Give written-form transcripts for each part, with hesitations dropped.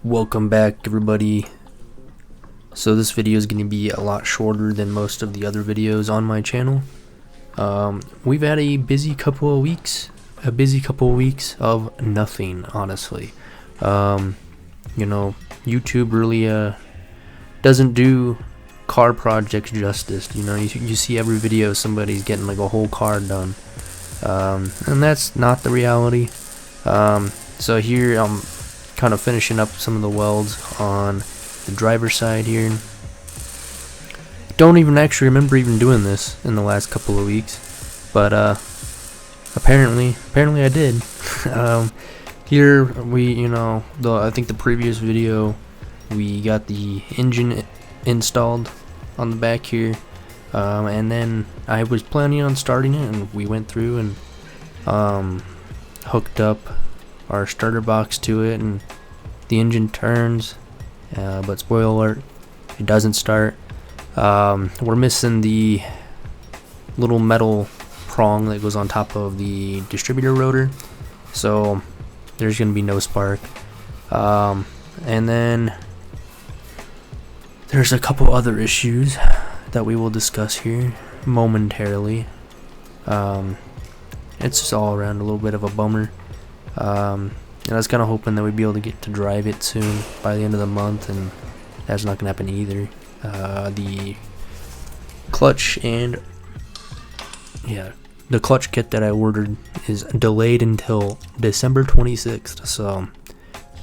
Welcome back, everybody. So this video is going to be a lot shorter than most of the other videos on my channel. We've had a busy couple of weeks of nothing, honestly. YouTube really doesn't do car projects justice. You see every video somebody's getting like a whole car done, and that's not the reality. So here I'm kind of finishing up some of the welds on the driver's side here. Don't even actually remember even doing this in the last couple of weeks, but apparently I did. Here I think the previous video we got the engine installed on the back here, and then I was planning on starting it, and we went through and hooked up our starter box to it, and the engine turns, but spoiler alert, it doesn't start. We're missing the little metal prong that goes on top of the distributor rotor, so there's gonna be no spark. And then there's a couple other issues that we will discuss here momentarily. It's just all around a little bit of a bummer. And I was kind of hoping that we'd be able to get to drive it soon by the end of the month, and that's not gonna happen either. The clutch the clutch kit that I ordered is delayed until December 26th, so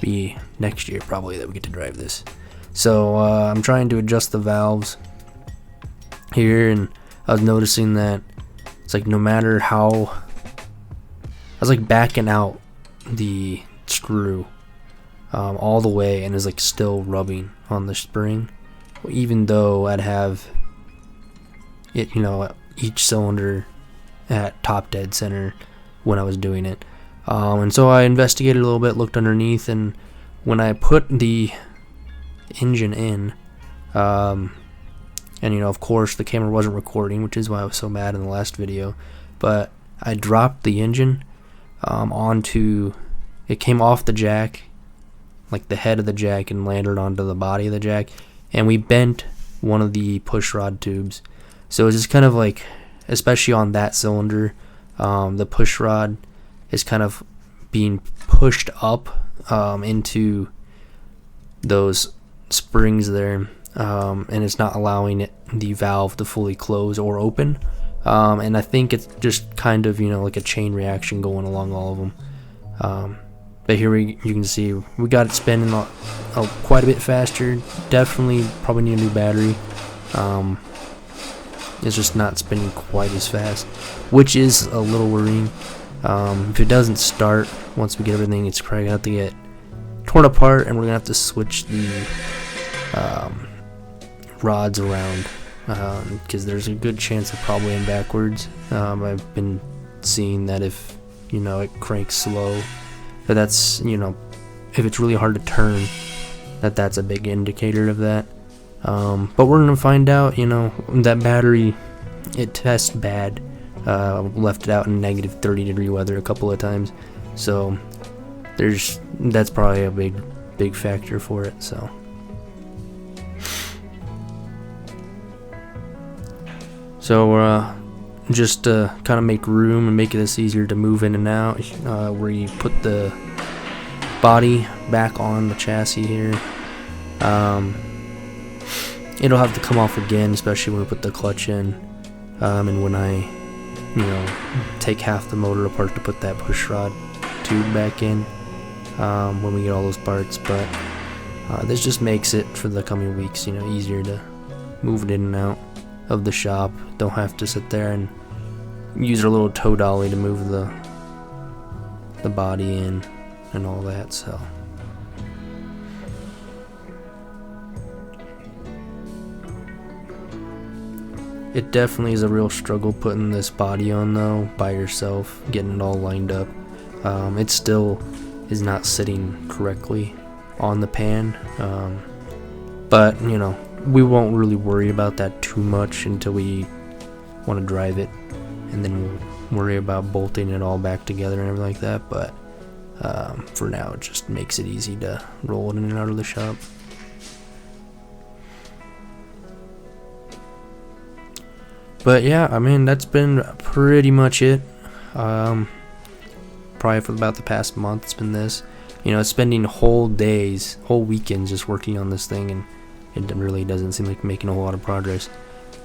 be next year probably that we get to drive this. So I'm trying to adjust the valves here, and I was noticing that it's like no matter how I was like backing out the screw all the way, and is like still rubbing on the spring, even though I'd have it, each cylinder at top dead center when I was doing it. And so I investigated a little bit, looked underneath, and when I put the engine in, and of course the camera wasn't recording, which is why I was so mad in the last video, but I dropped the engine it came off the jack, like the head of the jack, and landed onto the body of the jack, and we bent one of the push rod tubes. So it's just kind of like, especially on that cylinder, the push rod is kind of being pushed up into those springs there, and it's not allowing the valve to fully close or open. And I think it's just kind of like a chain reaction going along all of them. But here you can see we got it spinning quite a bit faster. Definitely probably need a new battery. It's just not spinning quite as fast, which is a little worrying. If it doesn't start once we get everything, it's probably gonna have to get torn apart, and we're gonna have to switch the rods around, because there's a good chance of probably in backwards. I've been seeing that if it cranks slow, but that's if it's really hard to turn, that's a big indicator of that. But we're gonna find out. That battery, it tests bad. Left it out in negative 30-degree weather a couple of times, so that's probably a big factor for it. So just to kind of make room and make this easier to move in and out, where you put the body back on the chassis here, it'll have to come off again, especially when we put the clutch in, and when I take half the motor apart to put that push rod tube back in, when we get all those parts. But this just makes it for the coming weeks easier to move it in and out of the shop. Don't have to sit there and use our little tow dolly to move the body in and all that. So it definitely is a real struggle putting this body on though by yourself, getting it all lined up. It still is not sitting correctly on the pan, but we won't really worry about that too much until we want to drive it, and then we'll worry about bolting it all back together and everything like that. But For now, it just makes it easy to roll it in and out of the shop. But yeah, I mean, that's been pretty much it. Probably for about the past month, it's been this. You know, spending whole days, whole weekends just working on this thing, and it really doesn't seem like making a whole lot of progress.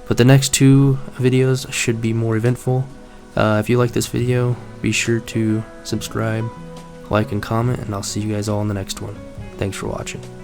But the next 2 videos should be more eventful. If you like this video, be sure to subscribe, like, and comment, and I'll see you guys all in the next one. Thanks for watching.